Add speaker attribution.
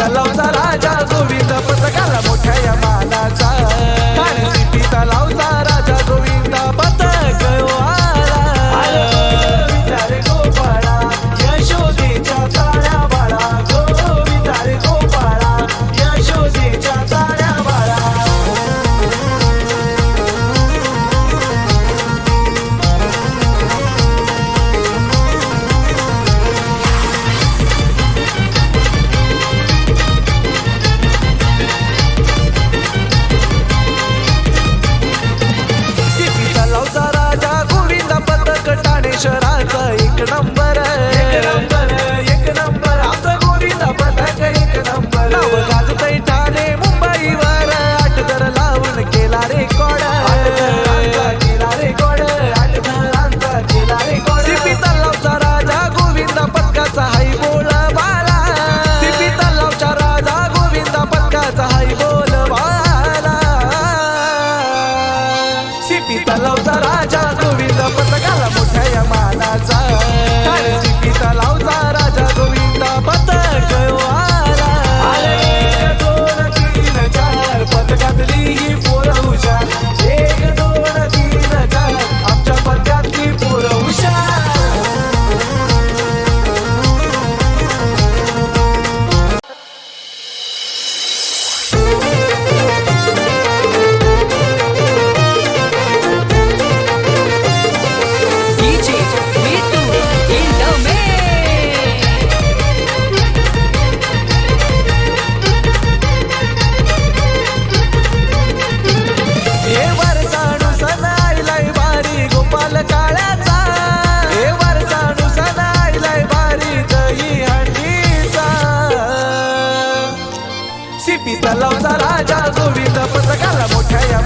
Speaker 1: तलावचा राजा गोविंद पथकाला मोठ्या या मानाचा सीपी तलावचा राजा गोविंद पथक आला विचारे गोपाळा यशोदेच्या ताळ्या बाळा गोविंदा रे गोपाळा यशोदेच्या ताळ्या बाळा शहराचा एक नंबर आमचा गोविंदा पथक एक नंबर नाव गाजतय ठाणे मुंबईवर आठ दर लावून केला रेकॉर्ड सीपी तलावचा राजा गोविंदा पथकाचा हाय बोल बाला सीपी तलावचा राजा गोविंदा पथकाचा हाय बोल बाला सीपी तलावचा राजा गोविंदा पथकाला मोठ्या या मानाचा सीपी तलावचा राजा गोविंदा पथक आला दोन तीन चार पथकातली ही पोरं हुशार एक दोन तीन चार आमच्या पथकातली पोरं हुशार सीपी तलावचा राजा गोविंद पथकाला मोठ्या या